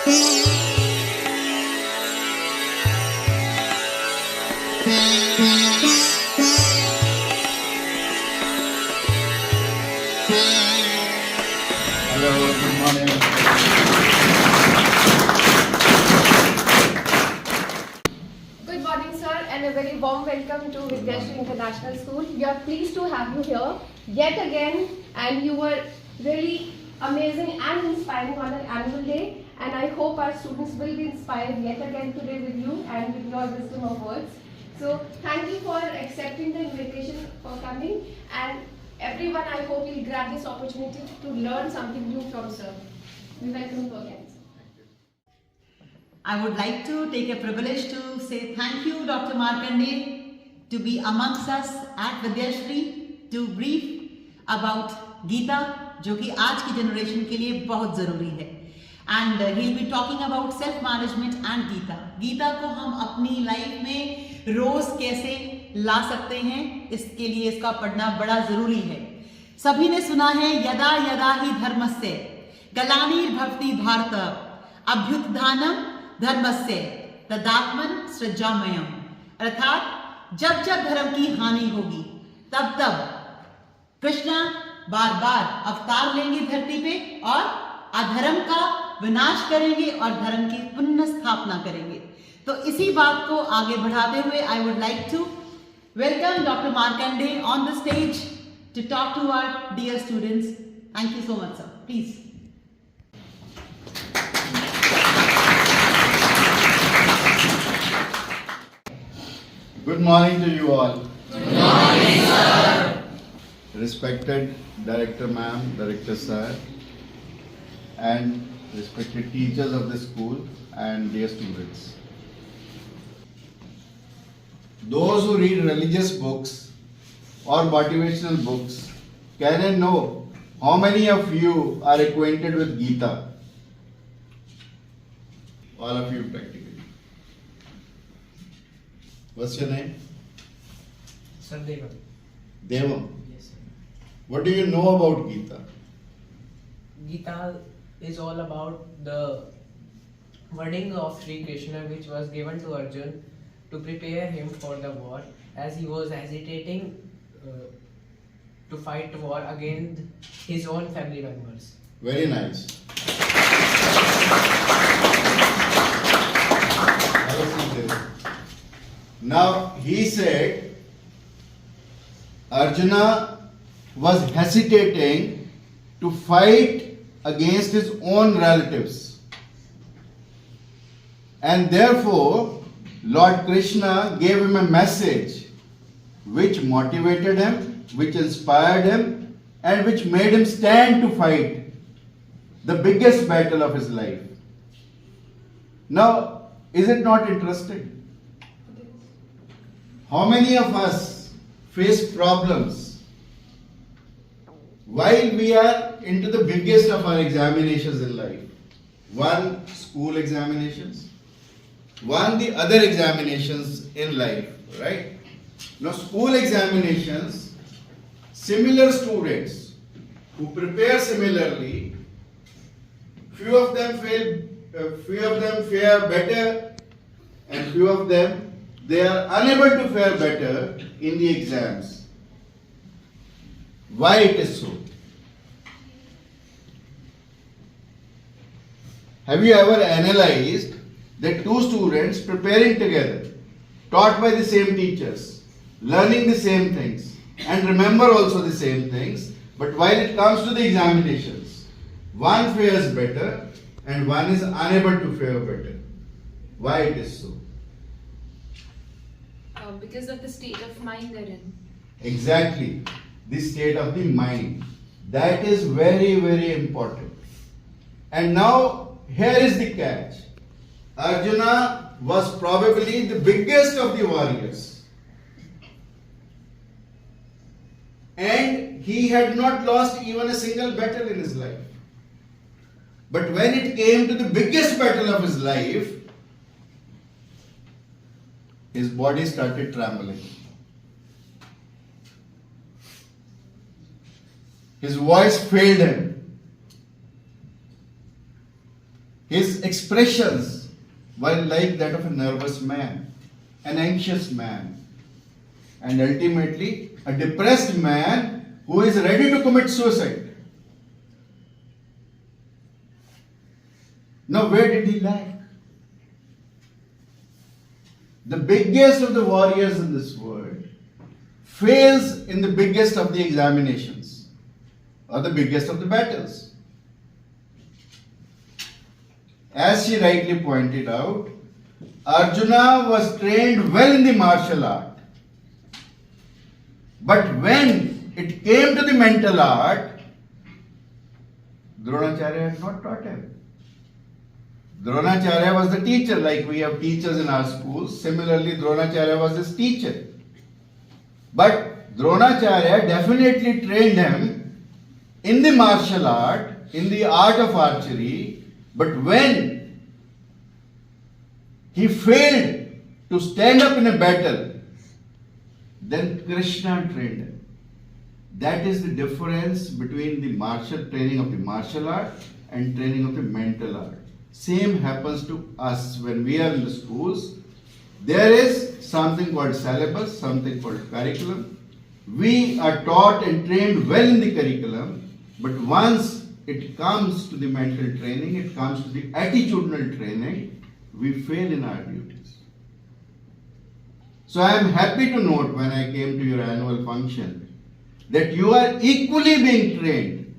Hello, good morning. Good morning, sir, and a very warm welcome to Vidyashri International School. We are pleased to have you here yet again, and you were really amazing and inspiring on an annual day. And I hope our students will be inspired yet again today with you and with your wisdom of words. So, thank you for accepting the invitation for coming, and everyone, I hope you'll grab this opportunity to learn something new from sir. We welcome you again. I would like to take a privilege to say thank you, Dr. Markanday, to be amongst us at Vidyashri to brief about Geeta, जो कि आज की generation के लिए बहुत ज़रूरी है. And he'll be talking about self-management and Geeta. Geeta को हम अपनी लाइफ में रोज कैसे ला सकते हैं, इसके लिए इसका पढ़ना बड़ा ज़रूरी है. सभी ने सुना है यदा यदा ही धर्मस्य ग्लानिर्भवति भारत अभ्युत्थानम धर्मस्य तदात्मन सृजामयम्. अर्थात जब जब धर्म की हानि होगी तब तब कृष्णा बार बार अवतार लेंगे धरती पे और अधर्म का विनाश करेंगे और धर्म की पुनः स्थापना करेंगे. तो इसी बात को आगे बढ़ाते हुए I would like to welcome doctor Markande on the stage to talk to our dear students. Thank you so much sir. Please. Good morning to you all. Good morning, sir. Respected Director Ma'am, Director Sir, and respected teachers of the school and dear students. Those who read religious books or motivational books, can I know how many of you are acquainted with Geeta? All of you practically. What's your name? Sir, Devam. Devam. Yes, sir. What do you know about Geeta? Gita is all about the wording of Sri Krishna, which was given to Arjun to prepare him for the war, as he was hesitating to fight war against his own family members. Very nice. Now he said Arjuna was hesitating to fight against his own relatives, and therefore Lord Krishna gave him a message which motivated him, which inspired him, and which made him stand to fight the biggest battle of his life. Now, is it not interesting? How many of us face problems while we are into the biggest of our examinations in life? One, school examinations. One, the other examinations in life, right? Now, school examinations, similar students who prepare similarly, few of them fare better, and few of them they are unable to fare better in the exams. Why it is so? Have you ever analyzed that two students preparing together, taught by the same teachers, learning the same things, and remember also the same things, but while it comes to the examinations, one fares better and one is unable to fare better? Why it is so? Because of the state of mind they're in. Exactly, the state of the mind. That is very, very important. And now, here is the catch. Arjuna was probably the biggest of the warriors. And he had not lost even a single battle in his life. But when it came to the biggest battle of his life, his body started trembling. His voice failed him. His expressions were like that of a nervous man, an anxious man, and ultimately a depressed man who is ready to commit suicide. Now, where did he lack? The biggest of the warriors in this world fails in the biggest of the examinations or the biggest of the battles. As she rightly pointed out, Arjuna was trained well in the martial art. But when it came to the mental art, Dronacharya had not taught him. Dronacharya was the teacher, like we have teachers in our schools. Similarly, Dronacharya was his teacher. But Dronacharya definitely trained him in the martial art, in the art of archery. But when he failed to stand up in a battle, then Krishna trained him. That is the difference between the martial training of the martial art and training of the mental art. Same happens to us when we are in the schools. There is something called syllabus, something called curriculum. We are taught and trained well in the curriculum, but once it comes to the mental training, it comes to the attitudinal training, we fail in our duties. So I am happy to note when I came to your annual function that you are equally being trained,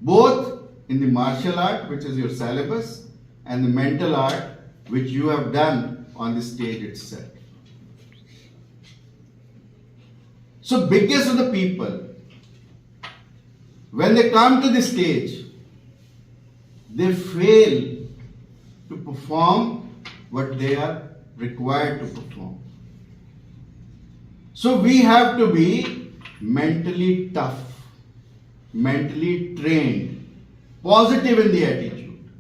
both in the martial art, which is your syllabus, and the mental art, which you have done on the stage itself. So biggest of the people, when they come to the stage, they fail to perform what they are required to perform. So we have to be mentally tough, mentally trained, positive in the attitude.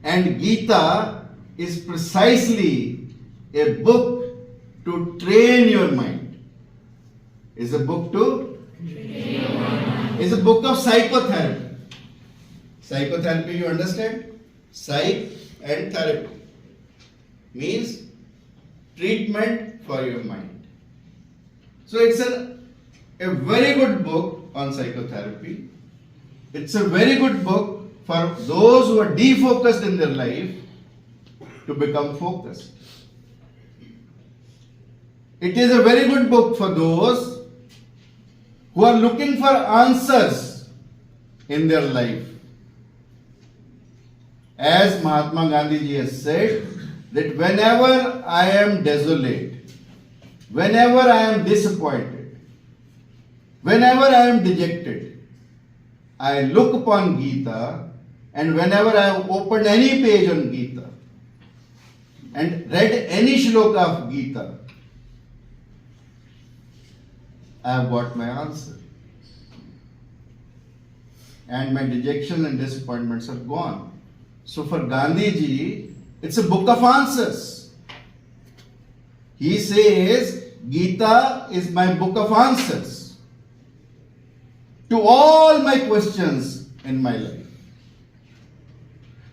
And Gita is precisely a book to train your mind. Is a book to train your mind. Is a book of psychotherapy. Psychotherapy, you understand? Psych and therapy means treatment for your mind. So it's a very good book on psychotherapy. It's a very good book for those who are defocused in their life to become focused. It is a very good book for those who are looking for answers in their life. As Mahatma Gandhi ji has said, that whenever I am desolate, whenever I am disappointed, whenever I am dejected, I look upon Gita, and whenever I have opened any page on Gita and read any shloka of Gita, I have got my answer. And my dejection and disappointments are gone. So for Gandhi ji, it's a book of answers. He says, Gita is my book of answers to all my questions in my life.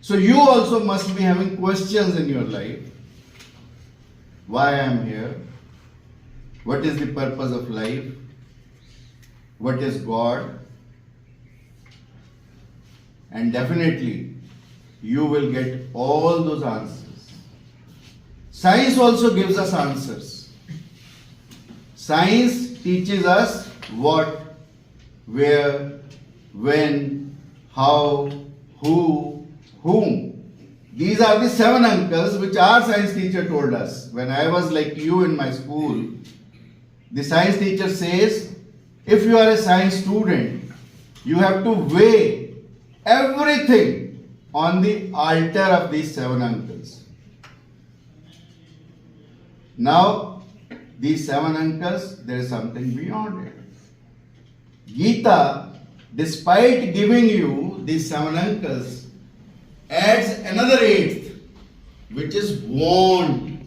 So you also must be having questions in your life. Why I am here? What is the purpose of life? What is God? And definitely you will get all those answers. Science also gives us answers. Science teaches us what, where, when, how, who, whom. These are the 7 uncles which our science teacher told us. When I was like you in my school, the science teacher says, if you are a science student, you have to weigh everything on the altar of these 7 uncles. Now, these 7 uncles, there is something beyond it. Gita, despite giving you these 7 uncles, adds another 8th, which is want.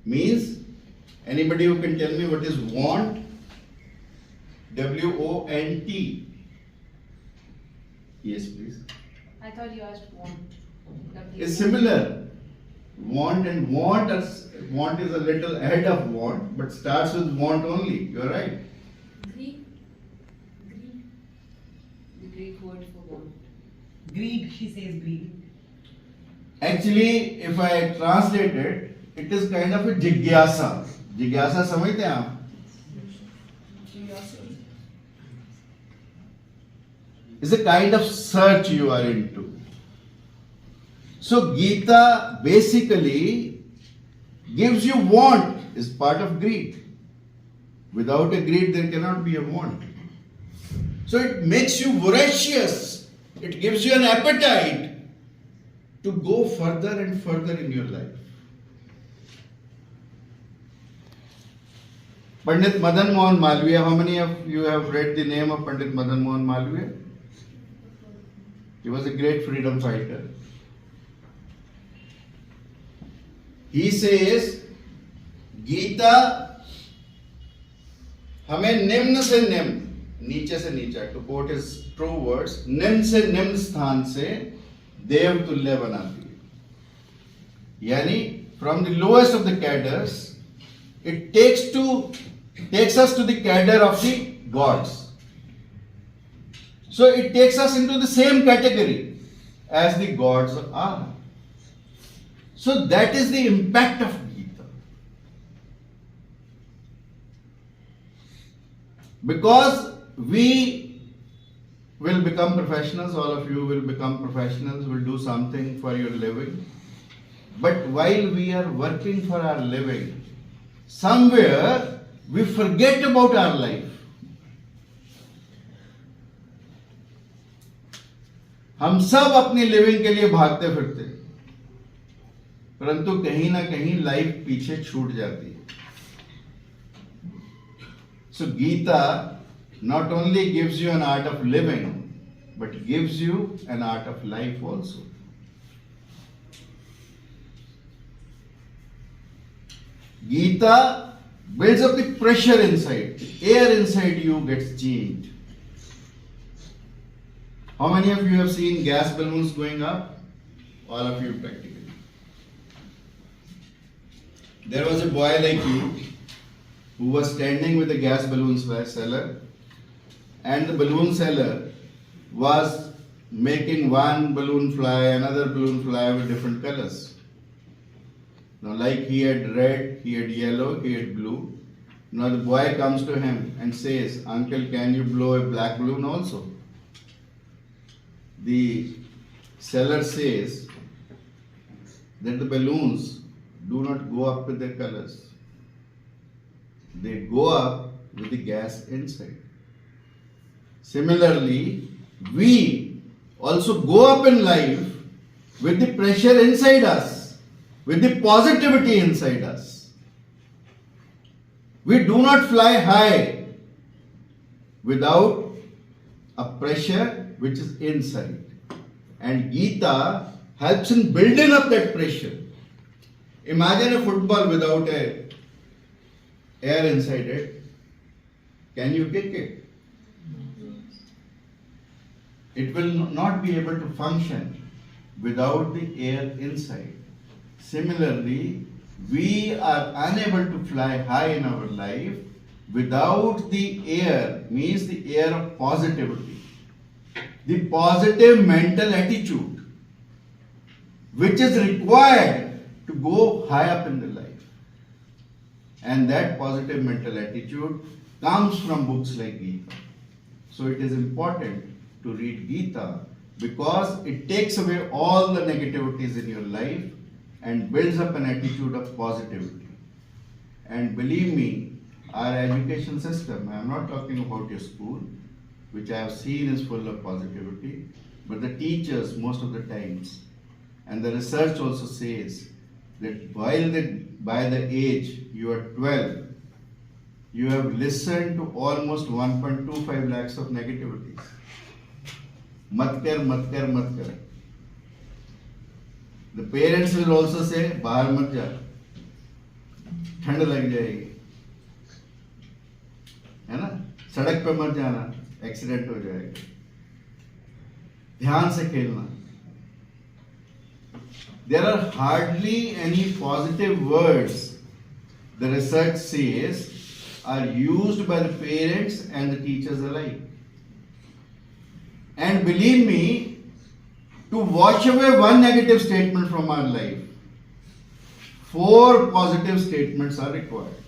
Means, anybody who can tell me what is want? W-O-N-T. Yes, please. I thought you asked want. It's similar. Want and want is a little ahead of want, but starts with want only. You're right. Greek. Greek. The Greek word for want. Greed, she says greed. Actually, if I translate it, it is kind of a jigyasa. Jigyasa समझते हैं आप? Curiosity. It's a kind of search you are into. So Gita basically gives you want, is part of greed. Without a greed, there cannot be a want. So it makes you voracious. It gives you an appetite to go further and further in your life. Pandit Madan Mohan Malviya, how many of you have read the name of Pandit Madan Mohan Malviya? He was a great freedom fighter. He says, Gita हमें निम्न से निम्न, नीचे से नीचा, to quote his true words, निम्न से निम्न स्थान से देव तुल्य बनाती है. यानी from the lowest of the cadres, it takes us to the cadre of the gods. So it takes us into the same category as the gods are. So that is the impact of Gita. Because we will become professionals, all of you will become professionals, will do something for your living. But while we are working for our living, somewhere we forget about our life. हम सब अपनी living के लिए भागते फिरते, परंतु कहीं ना कहीं लाइफ पीछे छूट जाती है. So Gita not only gives you an art of living, but gives you an art of life also. Gita builds up the pressure inside. The air inside you gets changed. How many of you have seen gas balloons going up? All of you practically. There was a boy like you who was standing with the gas balloon seller, and the balloon seller was making one balloon fly, another balloon fly with different colors. Now, like he had red, he had yellow, he had blue. Now the boy comes to him and says, "Uncle, can you blow a black balloon also?" The seller says that the balloons do not go up with their colors. They go up with the gas inside. Similarly, we also go up in life with the pressure inside us, with the positivity inside us. We do not fly high without a pressure which is inside. And Gita helps in building up that pressure. Imagine a football without air inside it. Can you kick it? It will not be able to function without the air inside. Similarly, we are unable to fly high in our life without the air, means the air of positivity, the positive mental attitude, which is required to go high up in the life. And that positive mental attitude comes from books like Gita. So it is important to read Gita because it takes away all the negativities in your life and builds up an attitude of positivity. And believe me, our education system, I am not talking about your school, which I have seen is full of positivity, but the teachers most of the times, and the research also says that by the age you are 12, you have listened to almost 1.25 lakhs of negativities. Mat kar, mat kar, mat kar. The parents will also say, bahar mat ja, ठंड लग जाएगी, है ना, सड़क पे मत जाना, accident हो जाएगा. ध्यान से खेलना. There are hardly any positive words, the research says, are used by the parents and the teachers alike. And believe me, to wash away one negative statement from our life, 4 positive statements are required.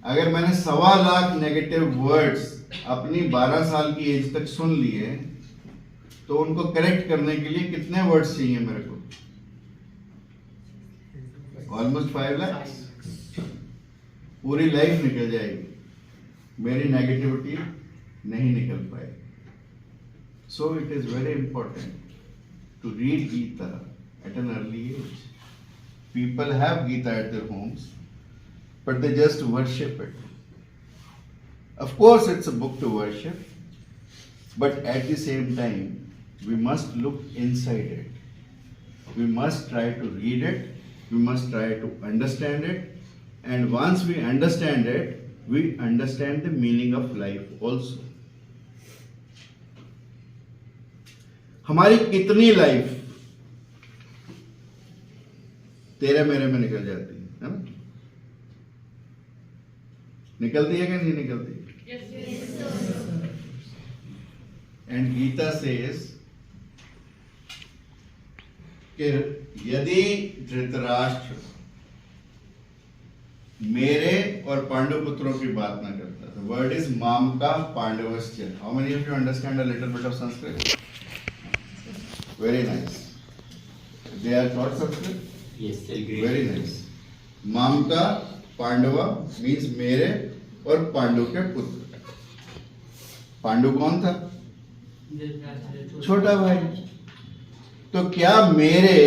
अगर मैंने 1.25 lakh negative words अपनी 12 साल की as तक सुन लिए, तो उनको correct करने के लिए कितने वर्ड्स चाहिए मेरे को? ऑलमोस्ट 5 लाख. पूरी लाइफ निकल जाएगी, मेरी नेगेटिविटी नहीं निकल पाएगी. So it is very important to read Gita at an early age. People have Gita at their homes, but they just worship it. Of course, it's a book to worship, but at the same time, we must look inside it. We must try to read it, we must try to understand it, and once we understand it, we understand the meaning of life also. हमारी कितनी life तेरे मेरे में निकल जाती है ना? निकलती है कि नहीं निकलती? एंड गीता सेज कि यदि धृतराष्ट्र मेरे और पांडु पुत्रों की बात ना करता, the word is mamka pandavascha. How many of you understand a little bit of Sanskrit? Very nice. They are taught Sanskrit? Yes, sir. Great. Very nice. Mamka Pandava means मेरे और पांडु के पुत्र. पांडु कौन था? छोटा भाई. तो क्या मेरे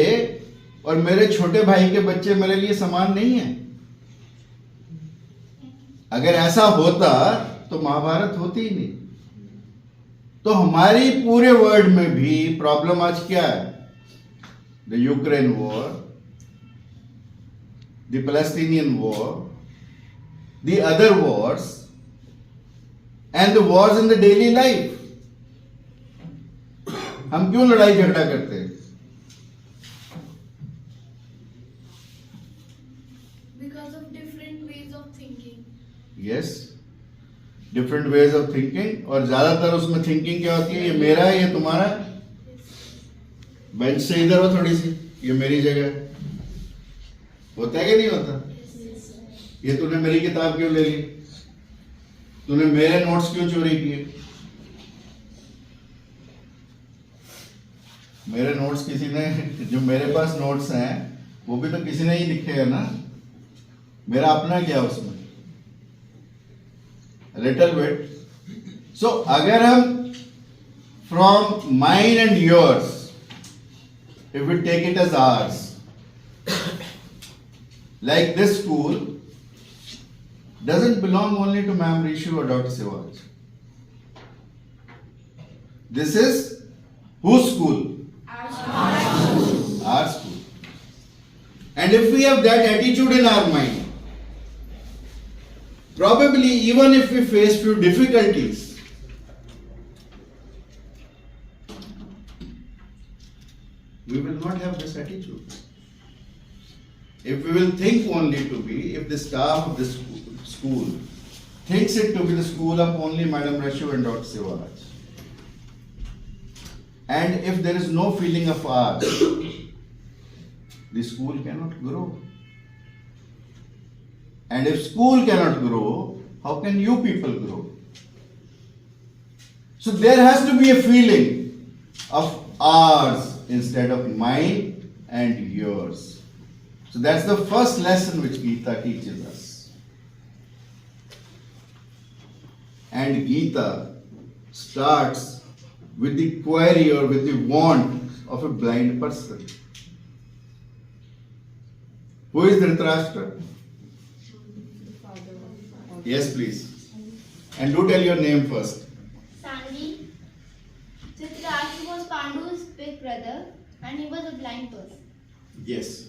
और मेरे छोटे भाई के बच्चे मेरे लिए समान नहीं है? अगर ऐसा होता तो महाभारत होती ही नहीं. तो हमारी पूरे वर्ल्ड में भी प्रॉब्लम आज क्या है? The Ukraine war, the Palestinian war, the other Wars and the Wars in the daily life. हम क्यों लड़ाई झगड़ा करते हैं? Because of different ways of thinking. Yes, different ways of thinking. और ज्यादातर उसमें थिंकिंग क्या होती है? ये मेरा है, ये तुम्हारा है. बेंच से इधर हो थोड़ी सी, ये मेरी जगह है. होता है कि नहीं होता? ये तूने मेरी किताब क्यों ले ली? तूने मेरे नोट्स क्यों चोरी किए? मेरे नोट्स किसी ने, जो मेरे पास नोट्स हैं वो भी तो किसी ने ही लिखे है ना. मेरा अपना क्या उसमें? Little bit. सो अगर हम from mine and yours, if we take it as ours, like this school doesn't belong only to Ma'am Rishu or Dr. Sivaj. This is whose school? Our school. And if we have that attitude in our mind, probably even if we face few difficulties, we will not have this attitude. If we will think only to be, if the staff of the school thinks it to be the school of only Madam Rashu and Dr. Sivaraj, and if there is no feeling of ours, the school cannot grow. And if school cannot grow, how can you people grow? So there has to be a feeling of ours instead of mine and yours. So that's the first lesson which Gita teaches us. And Gita starts with the query or with the want of a blind person. Who is Dhritarashtra? Yes, please. And do tell your name first. Sandy. Dhritarashtra was Pandu's big brother and he was a blind person. Yes.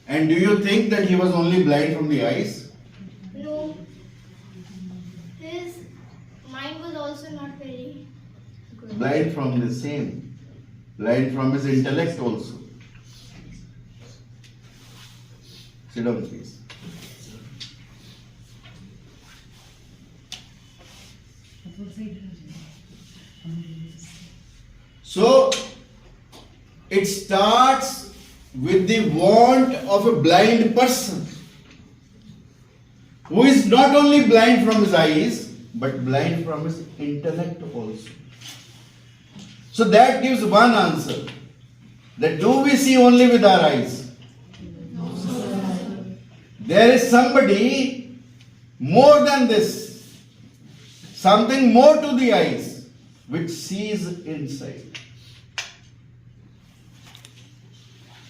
And do you think that he was only blind from the eyes? No. His mind was also not very Blind from the same. Blind from his intellect also. Sit down, please. So, it starts with the want of a blind person who is not only blind from his eyes but blind from his intellect also. So that gives one answer, that do we see only with our eyes? No, sir. There is somebody more than this, something more to the eyes which sees inside.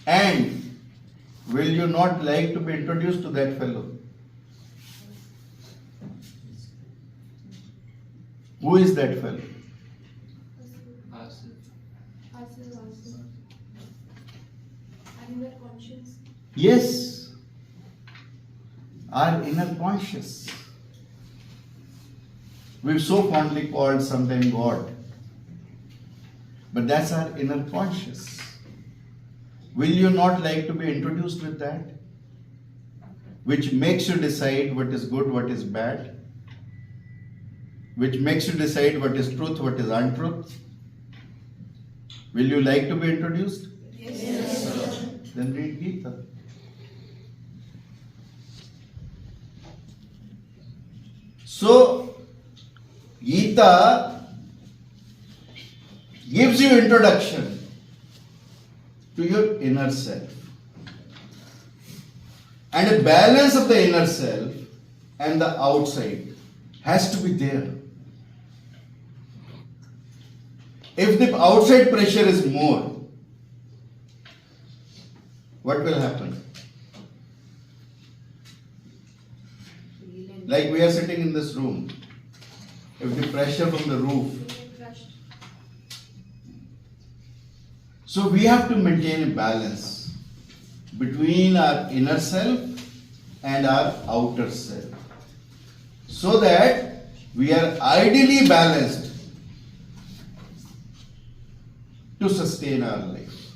And will you not like to be introduced to that fellow? Who is that fellow? Inner conscience. Yes, our inner conscious. We've so fondly called sometimes God, but that's our inner conscious. Will you not like to be introduced with that? Which makes you decide what is good, what is bad? Which makes you decide what is truth, what is untruth? Will you like to be introduced? Yes, sir. Then read Gita. So, Gita gives you introduction to your inner self. And a balance of the inner self and the outside has to be there. If the outside pressure is more, what will happen? Like we are sitting in this room. If the pressure from the roof. So we have to maintain a balance between our inner self and our outer self, so that we are ideally balanced to sustain our life.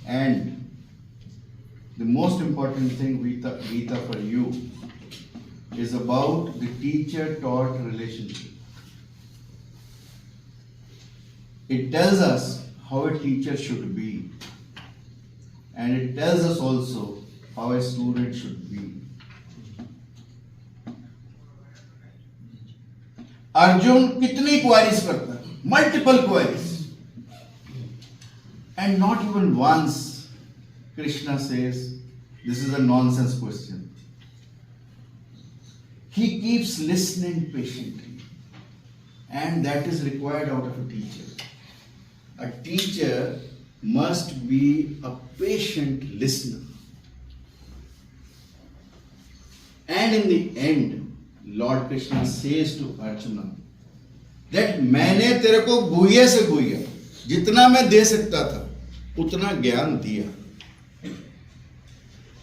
And the most important thing, Gita, for you is about the teacher-taught relationship. It tells us how a teacher should be, and it tells us also how a student should be. Arjun kitni queries karta hai? Multiple queries. And not even once Krishna says, this is a nonsense question. He keeps listening patiently. And that is required out of a teacher. A teacher must be a patient listener. And in the end, Lord Krishna says to Arjuna that मैंने तेरे को गुह्य से गुह्य जितना मैं दे सकता था उतना ज्ञान दिया.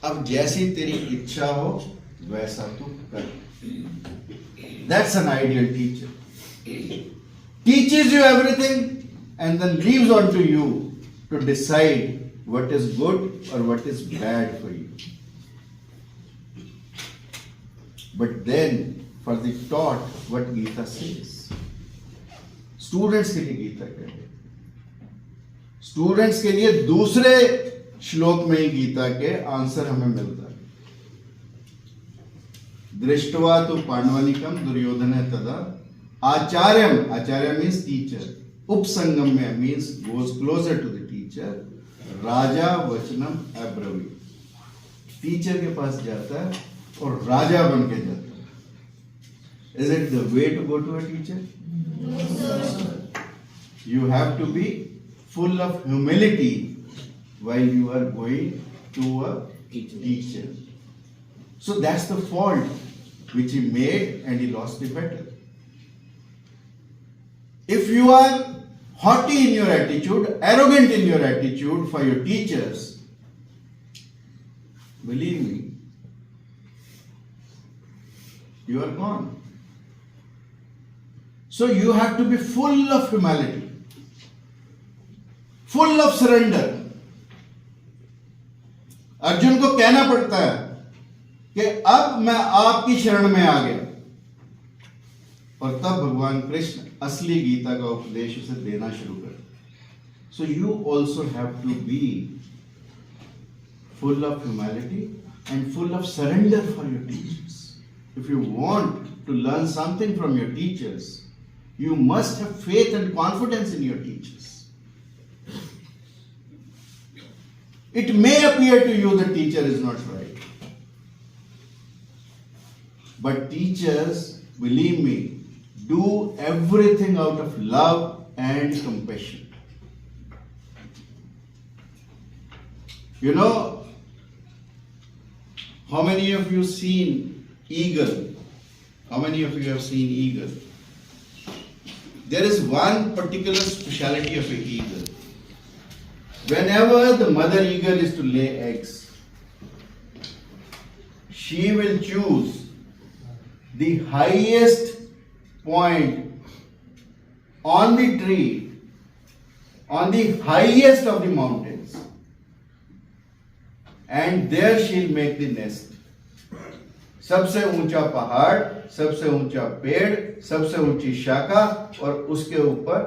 अब जैसी तेरी इच्छा हो वैसा तू कर. That's an ideal teacher. Teaches you everything and then leaves on to you to decide what is good or what is bad for you. But then, for the taught, what Gita says. Students के लिए गीता कहते हैं. Students के लिए दूसरे श्लोक में ही गीता के आंसर हमें मिलता है. दृष्टवा तो पांडवानिकम दुर्योधन तदा आचार्यम, आचार्य मीन्स टीचर, उपसंगम्य means goes closer to the teacher, राजा वचनम अब्रवीत. टीचर के पास जाता है और राजा बन के जाता है. Is it the way to go to a teacher? No, sir. You have to be full of humility while you are going to a teacher. So that's the fault which he made, and he lost the battle. If you are haughty in your attitude, arrogant in your attitude for your teachers, believe me, you are gone. So you have to be full of humility, full of surrender. Arjun को कहना पड़ता है कि अब मैं आपकी शरण में आ गया, और तब भगवान कृष्ण असली गीता का उपदेश उसे देना शुरू कर. So you also have to be full of humility and full of surrender for your teachers. If you want to learn something from your teachers, you must have faith and confidence in your teachers. It may appear to you the teacher is not right, but teachers, believe me, do everything out of love and compassion. You know, how many of you seen eagle? How many of you have seen eagle? There is one particular speciality of an eagle. Whenever the mother eagle is to lay eggs, she will choose the highest point on the tree, on the highest of the mountains, and there she'll make the nest. सबसे ऊंचा पहाड़, सबसे ऊंचा पेड़, सबसे ऊंची शाखा, और उसके ऊपर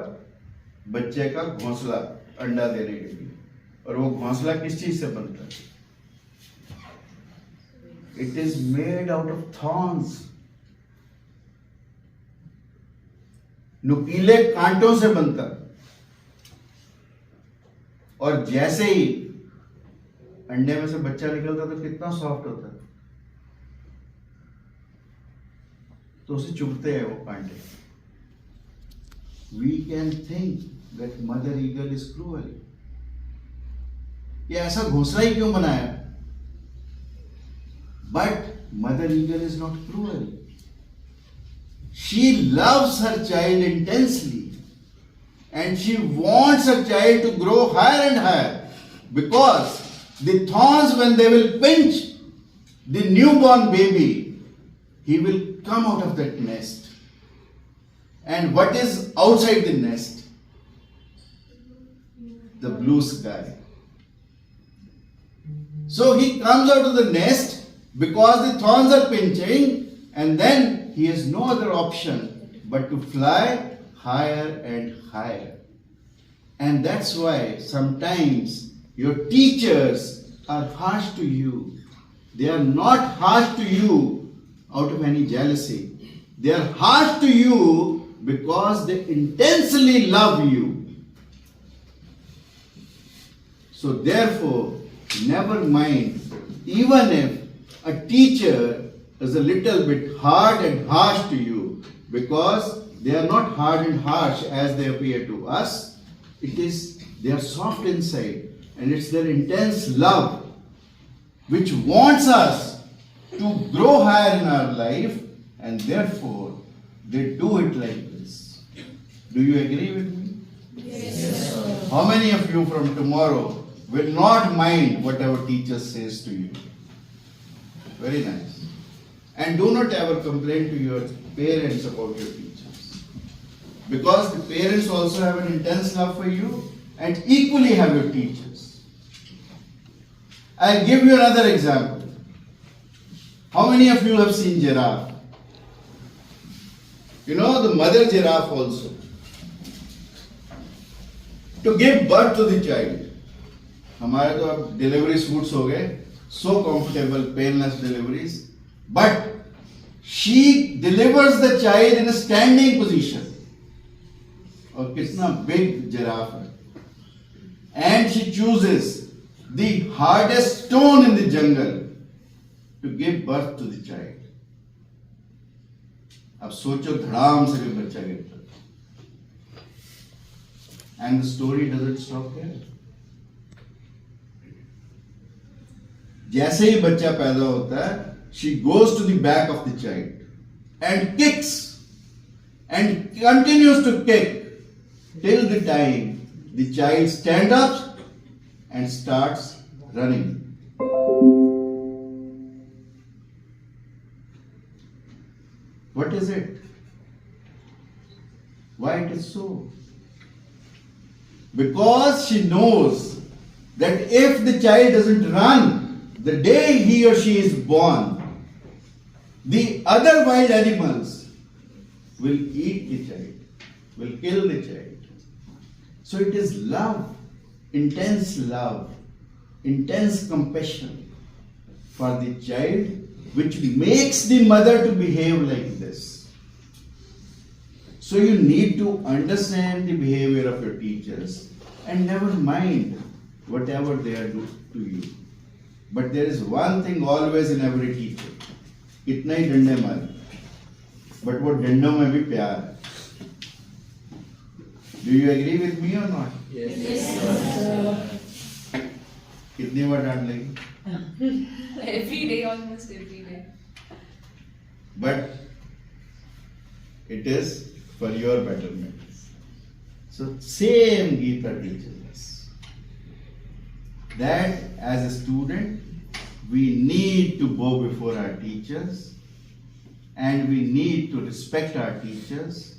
बच्चे का घोंसला अंडा देने के लिए. और वो घोंसला किस चीज से बनता है? It is made out of thorns. नुकीले कांटों से बनता है. और जैसे ही अंडे में से बच्चा निकलता तो कितना सॉफ्ट होता है, तो उसे चुभते हैं वो कांटे. We can think that mother eagle is cruel. ये ऐसा घोंसला ही क्यों बनाया? But mother eagle is not cruel. She loves her child intensely, and she wants her child to grow higher and higher, because the thorns, when they will pinch the newborn baby, he will come out of that nest. And what is outside the nest? The blue sky. So he comes out of the nest because the thorns are pinching, and then he has no other option but to fly higher and higher. And that's why sometimes your teachers are harsh to you. They are not harsh to you out of any jealousy. They are harsh to you because they intensely love you. So therefore, never mind, even if a teacher is a little bit hard and harsh to you, because they are not hard and harsh as they appear to us. It is, they are soft inside, and it's their intense love which wants us to grow higher in our life, and therefore they do it like this. Do you agree with me? Yes. How many of you from tomorrow will not mind whatever teacher says to you? Very nice. And do not ever complain to your parents about your teachers, because the parents also have an intense love for you and equally have your teachers. I'll give you another example. How many of you have seen giraffe? You know, the mother giraffe also, to give birth to the child. हमारे तो अब delivery suits हो गए, so comfortable, painless deliveries, but she delivers the child in a standing position. और कितना big giraffe है. And she chooses the hardest stone in the jungle to give birth to the child. अब सोचो धड़ाम से कोई बच्चा गिरता. And the story doesn't stop here. जैसे ही बच्चा पैदा होता है, she goes to the back of the child and kicks and continues to kick till the time the child stands up and starts running. What is it? Why it is so? Because she knows that if the child doesn't run the day he or she is born, the other wild animals will eat the child, will kill the child. So it is love, intense compassion for the child which makes the mother to behave like this. So you need to understand the behavior of your teachers and never mind whatever they are doing to you. But there is one thing always in every teacher, इतना ही डंडे मारे, but वो डंडों में भी प्यार है. Do you agree with me or not? Yes. कितनी बार डांट लेंगे? Every day, almost every day. But it is for your betterment. So same Geeta teaches us that as a student we need to bow before our teachers and we need to respect our teachers.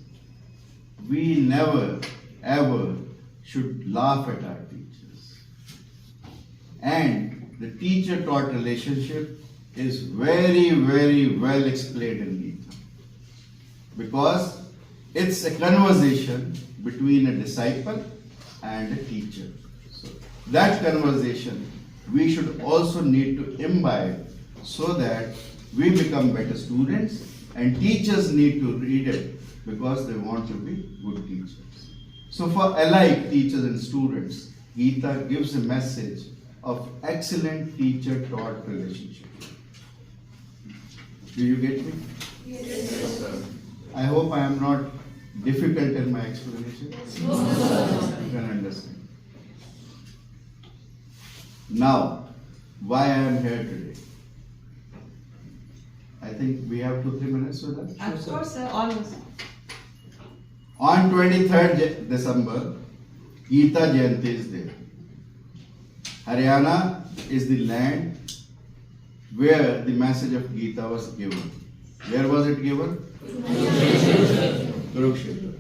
We never ever should laugh at our teachers. And the teacher-taught relationship is very, very well explained in Geeta. Because it's a conversation between a disciple and a teacher. So that conversation we should also need to imbibe so that we become better students, and teachers need to read it because they want to be good teachers. So for alike teachers and students, Geeta gives a message of excellent teacher-taught relationship. Do you get me? Yes. I hope I am not difficult in my explanation. You can understand. Now, why I am here today? I think we have 2-3 minutes with us. Of course, sir, always. On 23rd December, Geeta Jayanti is there. Haryana is the land where the message of Geeta was given. Where was it given? Kurukshetra.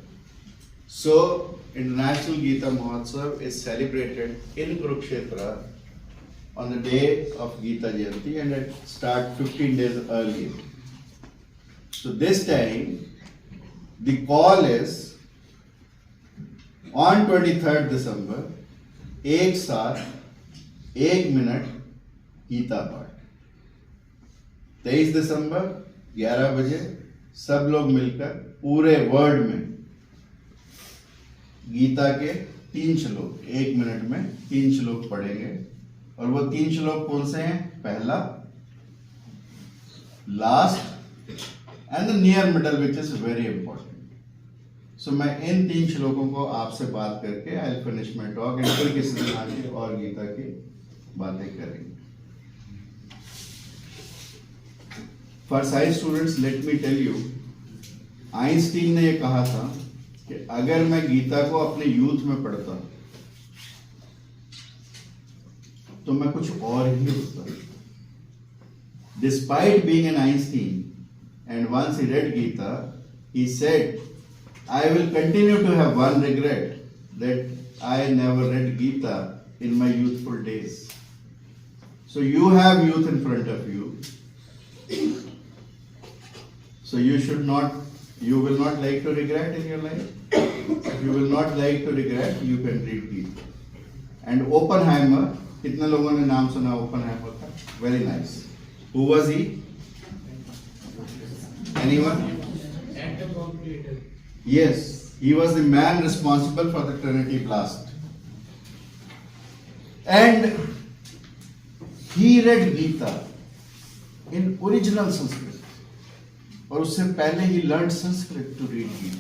So, International Geeta Mahotsav is celebrated in Kurukshetra on the day of Geeta Jayanti, and it starts 15 days earlier. So this time, the call is on 23rd December, एक साथ 1 minute Gita पाठ. 23 दिसंबर 11 बजे सब लोग मिलकर पूरे world में गीता के 3 श्लोक 1 मिनट में 3 श्लोक पढ़ेंगे. और वो 3 श्लोक कौन से हैं? पहला, last and the near middle, which is very important. So मैं इन 3 श्लोकों को आपसे बात करके I will finish my talk and फिर किसी दिन आगे और गीता की बातें करेंगे. For science students, let me tell you, Einstein ने ये कहा था कि अगर मैं गीता को अपने यूथ में पढ़ता तो मैं कुछ और ही होता. Despite being an Einstein, and once he read Gita, he said, I will continue to have one regret, that I never read Gita in my youthful days. So you have youth in front of you. So you will not like to regret in your life. If you will not like to regret, you can read Gita. And Oppenheimer, कितने लोगों ने नाम सुना Oppenheimer का? Very nice. Who was he? Anyone? Atom bomb creator. Yes, he was the man responsible for the Trinity blast. And he read Gita in original Sanskrit. और उससे पहले he learned Sanskrit to read Gita.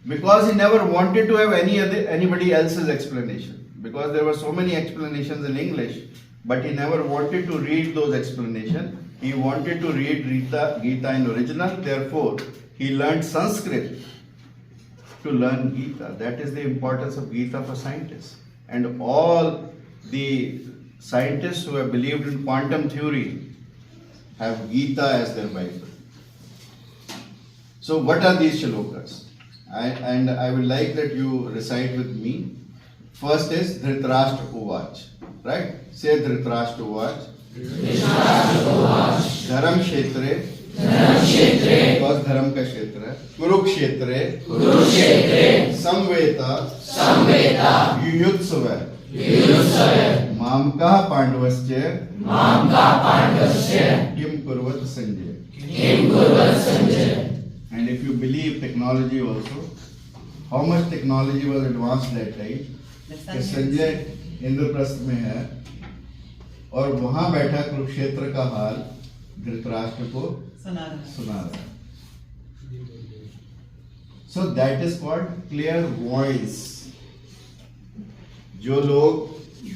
Because he never wanted to have anybody else's explanation. Because there were so many explanations in English, but he never wanted to read those explanations. He wanted to read Gita in original. Therefore, he learned Sanskrit to learn Gita. That is the importance of Gita for scientists. And all the scientists who have believed in quantum theory have Gita as their Bible. So what are these shlokas? And I would like that you recite with me. First is Dhritarashtra Uvach, right? Say Dhritarashtra Uvach. Dharam Kshetre, because Dharam का क्षेत्र है, कुरुक्षेत्रे, समवेता, युयुत्सव, मामका पांडवस्य, किम कुर्वत Sanjay. And if you believe technology also, how much technology was advanced that time? कि संजय इंद्रप्रस्थ में है और वहां बैठा कुरुक्षेत्र का हाल धृतराष्ट्र को सुना रहा है. So that is called clairvoyance. जो लोग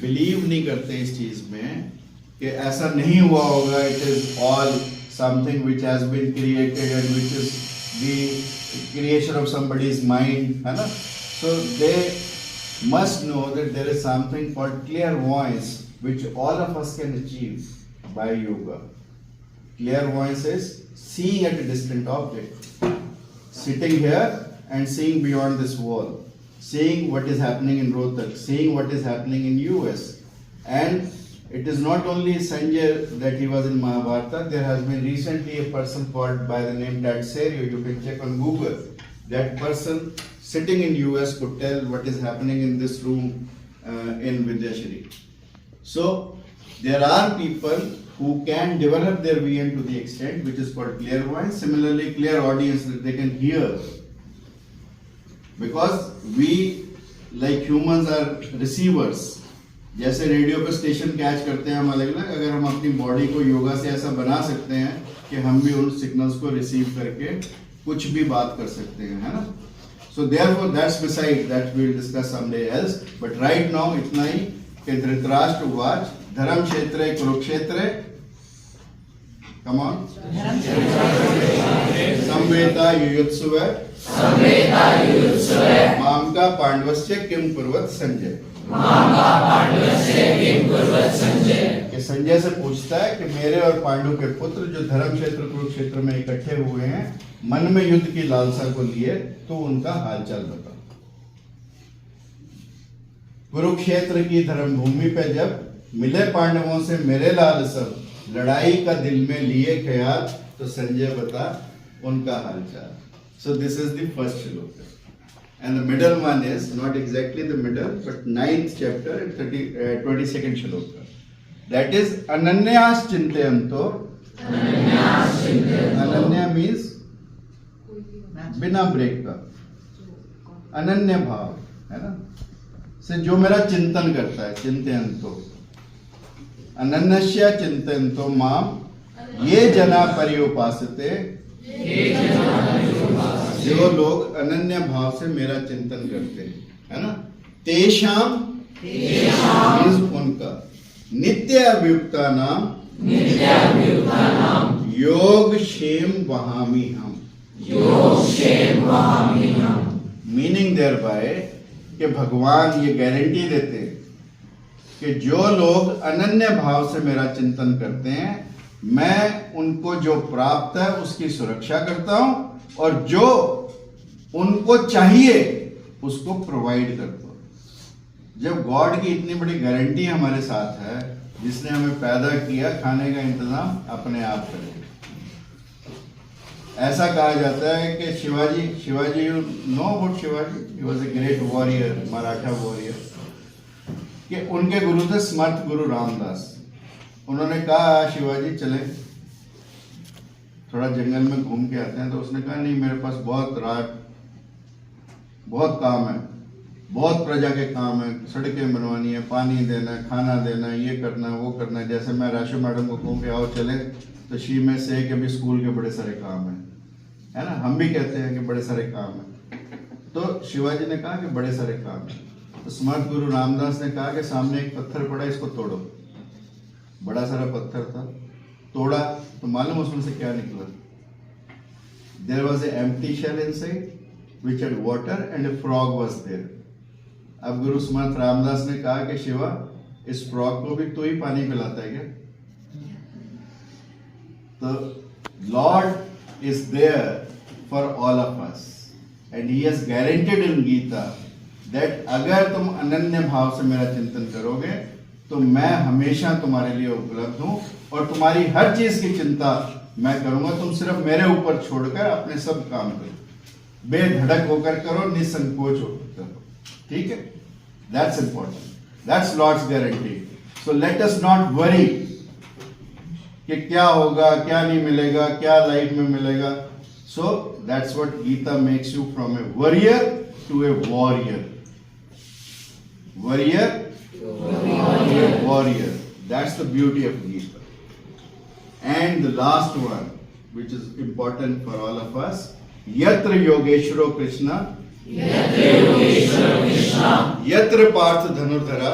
बिलीव नहीं करते इस चीज में कि ऐसा नहीं हुआ होगा, it is all something which has been created and which is the creation of somebody's mind, है ना? So they must know that there is something called clairvoyance which all of us can achieve by yoga. Clairvoyance is seeing at a distant object, sitting here and seeing beyond this wall, seeing what is happening in Rohtak, seeing what is happening in US. And it is not only Sanjay that he was in Mahabharata. There has been recently a person called by the name Dadserio. You can check on Google. That person sitting in US could tell what is happening in this room in Vidyashri. So there are people who can develop their vision to the extent which is called clairvoyance. Similarly, clairaudience, that they can hear. Because we, like humans, are receivers. जैसे radio पे station catch करते हैं हम अलग अलग, अगर हम अपनी बॉडी को योगा से ऐसा बना सकते हैं कि हम भी उन सिग्नल्स को रिसीव करके कुछ भी बात कर सकते हैं, है ना? So therefore that's beside that we will discuss someday else. But right now इतना ही कि धृतराष्ट्र उवाच धर्म क्षेत्रे कुरुक्षेत्रे, come on, संवेता युयुत्सव मामका पांडवस्य किम कुर्वत संजय. कि संजय से पूछता है कि मेरे और पांडु के पुत्र जो धर्म क्षेत्र कुरुक्षेत्र में इकट्ठे हुए हैं, मन में युद्ध की लालसा को लिए, तो उनका हालचाल बताओ. कुरुक्षेत्र की धर्म भूमि पे जब मिले पांडवों से मेरे लाल सब, लड़ाई का दिल में लिए ख्याल, तो संजय बता उनका हालचाल. So this is the first shloka. And the middle one is not exactly the middle, but 9th chapter and 22nd shloka. That is Ananyas Chintayanto. Ananya means बिना ब्रेक का, अनन्य भाव, है ना? से जो मेरा चिंतन करता है, चिंतयंतो. अनन्यस्य चिंतयंतो माम ये जना पर्युपासते, जो लोग अनन्य भाव से मेरा चिंतन करते हैं, है ना? तेषाम मीन्स उनका, नित्य अभियुक्ता नाम योग क्षेम वहामी हम. मीनिंग देयर बाय कि भगवान ये गारंटी देते हैं कि जो लोग अनन्य भाव से मेरा चिंतन करते हैं, मैं उनको जो प्राप्त है उसकी सुरक्षा करता हूं और जो उनको चाहिए उसको प्रोवाइड करता हूं. जब गॉड की इतनी बड़ी गारंटी हमारे साथ है, जिसने हमें पैदा किया, खाने का इंतजाम अपने आप करें. ऐसा कहा जाता है कि Shivaji you know about Shivaji, he was a great warrior, Maratha warrior, कि उनके गुरु थे स्मर्थ गुरु रामदास. उन्होंने कहा शिवाजी चले थोड़ा जंगल में घूम के आते हैं, तो उसने कहा नहीं, मेरे पास बहुत काम है, बहुत प्रजा के काम है, सड़कें बनवानी है, पानी देना है, खाना देना है, ये करना है, वो करना है. जैसे मैं राशु मैडम को कहूँ कि आओ चले, तो शी में से कि अभी स्कूल के बड़े सारे काम है ना? हम भी कहते हैं कि बड़े सारे काम है. तो शिवाजी ने कहा कि बड़े सारे काम है. तो स्मर्थ गुरु रामदास ने कहा कि सामने एक पत्थर पड़ा, इसको तोड़ो. बड़ा सारा पत्थर था, तोड़ा तो मालूम उसमें से क्या निकला? There was an empty shell inside which had water and a frog was there. अब गुरु स्मर्थ रामदास ने कहा कि शिवा, इस फ्रॉग को भी तू ही पानी पिलाता है क्या? तो Lord is there for all of us. And he has guaranteed in Gita that अगर तुम अनन्य भाव से मेरा चिंतन करोगे तो मैं हमेशा तुम्हारे लिए उपलब्ध हूँ और तुम्हारी हर चीज की चिंता मैं करूंगा. तुम सिर्फ मेरे ऊपर छोड़कर अपने सब काम करो, बेधड़क होकर करो, निसंकोच होकर करो. ठीक है? That's important. That's Lord's guarantee. So let us not worry कि क्या होगा, क्या नहीं मिलेगा, क्या लाइफ में मिलेगा. So that's what Gita makes you from a warrior to a warrior. Warrior to a warrior. That's the beauty of Gita. And the last one, which is important for all of us, Yatra Yogeshwaro Krishna, Yatra Parth Dhanurdhara,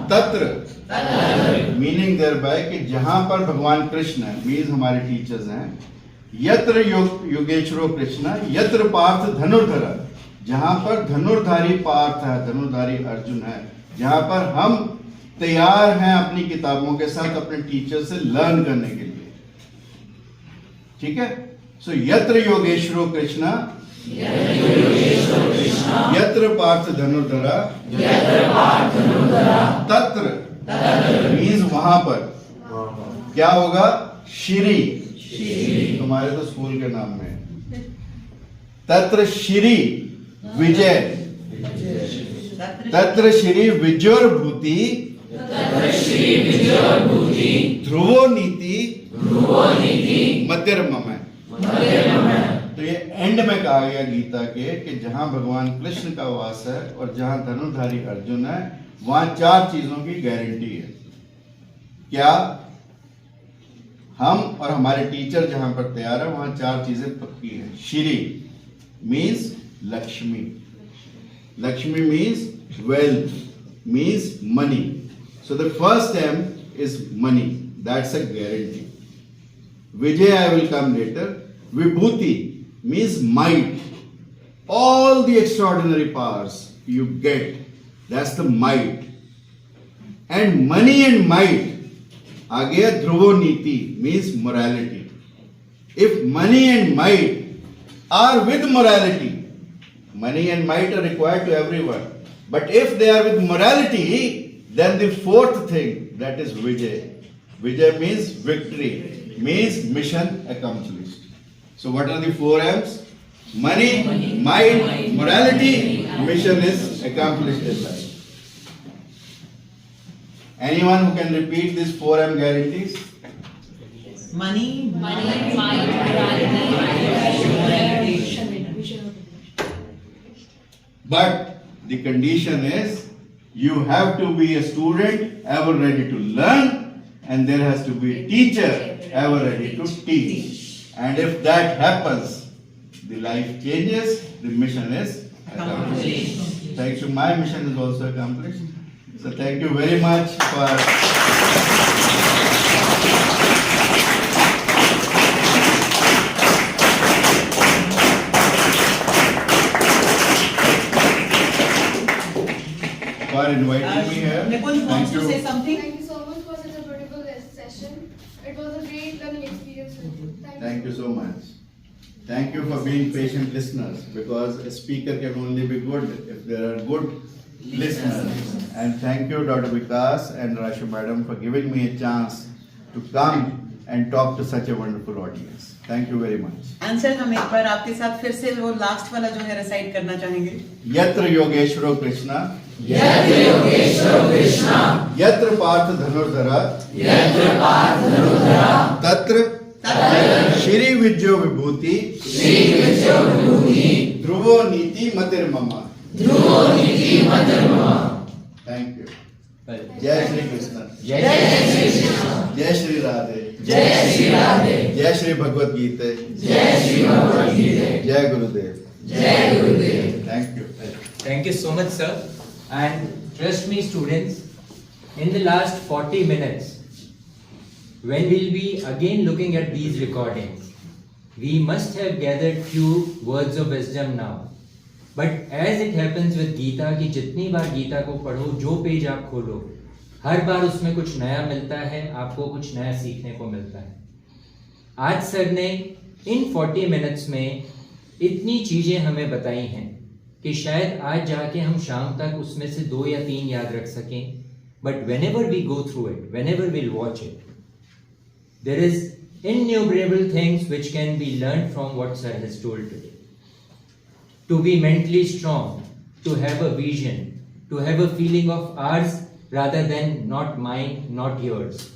Tatra, meaning thereby कि जहां पर भगवान कृष्ण है, means हमारे teachers हैं. यत्र योगेश्वरो कृष्ण यत्र पार्थ धनुर्धरा, जहां पर धनुर्धारी पार्थ है, धनुर्धारी अर्जुन है, जहां पर हम तैयार हैं अपनी किताबों के साथ अपने टीचर से लर्न करने के लिए. ठीक है? सो यत्र योगेश्वरो कृष्ण यत्र पार्थ धनुर्धरा तत्र मीन्स वहां पर क्या होगा? श्री. तुम्हारे तो स्कूल के नाम में तत्र श्री विजय, तत्र श्री विजयोर्भूति ध्रुवो नीति मतिर्मम. तो ये एंड में कहा गया गीता के कि जहां भगवान कृष्ण का वास है और जहां धनुर्धारी अर्जुन है, वहां चार चीजों की गारंटी है. क्या? हम और हमारे टीचर जहां पर तैयार है वहां चार चीजें पक्की है. Shri means Lakshmi, Lakshmi means wealth, means money. So the first M is money, that's a guarantee. Vijay I will come later. विभूति means might, all the extraordinary powers you get, that's the might. And money and might आ गया ध्रुवो नीति, means morality. If money and might are with morality, money and might are required to everyone, but if they are with morality, then the fourth thing, that is Vijay. Vijay means victory, means mission accomplished. So what are the four M's? Money, might, morality, mission is accomplished in life. Anyone who can repeat these four M guarantees? Money, might, morality. But the condition is you have to be a student ever ready to learn, and there has to be a teacher ever ready to teach. And if that happens, the life changes, the mission is accomplished. Thanks to my mission is also accomplished. So thank you very much for inviting me here. Nipun wants to say something. Thank you so much for such a beautiful session. It was a great learning experience with you. Thank you so much. Thank you for being patient listeners, because a speaker can only be good if there are good listeners. And thank you Dr. Vikas and Rashu Madam for giving me a chance to come and talk to such a wonderful audience. Thank you very much. Answer हम एक बार आपके साथ फिर से वो last वाला जो है रिसाइट करना चाहेंगे. यत्र योगेश्वरो कृष्णा यत्र योगेश्वरो कृष्णा यत्र पार्थ धनुर्धरा यत्र पार्थ धनुर्धरा तत्र श्री विजयो विभूति श्री विजयो विभूति ध्रुवो नीति मतिर्मम. ध्रुवो नीति मतिर्मम. Thank you. जय श्री कृष्ण. जय श्री कृष्ण. जय श्री राधे. जय श्री राधे. जय श्री भगवत गीते. जय श्री भगवत गीते. जय गुरुदेव. जय गुरुदेव. Thank you. Thank you so much, sir. And trust me, students, in the last 40 minutes, when we'll be again looking at these recordings, we must have gathered few words of wisdom now. But as it happens with Gita, कि जितनी बार गीता को पढ़ो, जो page आप खोलो, हर बार उसमें कुछ नया मिलता है, आपको कुछ नया सीखने को मिलता है. आज सर ने इन 40 मिनट्स में इतनी चीज़ें हमें बताई हैं कि शायद आज जाके हम शाम तक उसमें से 2 या 3 याद रख सकें. But whenever we go through it, whenever we'll watch it, there is innumerable things which can be learned from what Sir has told today. To be mentally strong, to have a vision, to have a feeling of ours rather than not mine, not yours.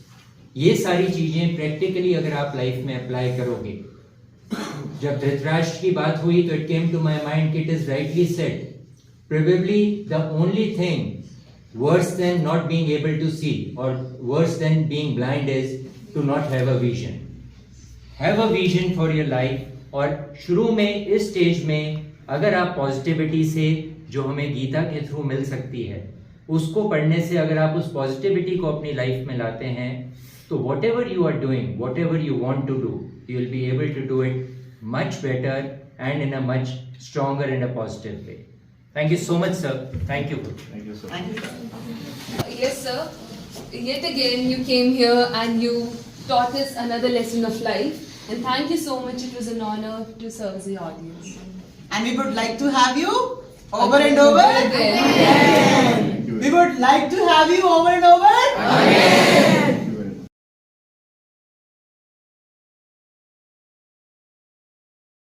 ये सारी चीजें practically अगर आप life में apply करोगे. जब धृतराष्ट्र की बात हुई तो it came to my mind, it is rightly said, probably the only thing worse than not being able to see or worse than being blind is to not have a vision. Have a vision for your life. और शुरू में इस stage में अगर आप positivity से जो हमें गीता के थ्रू मिल सकती है उसको पढ़ने से अगर आप उस पॉजिटिविटी को अपनी लाइफ में लाते हैं तो whatever you are doing, whatever you want to do, you will be able to do it much better and in a much stronger and a positive way. Thank you so much, sir. Thank you. Thank you so much. Thank you, sir. Yes, sir. Yet again, you came here and you taught us another lesson of life. And thank you so much. It was an honor to serve the audience. And we would like to have you over and over Again. again. We would like to have you over and over again.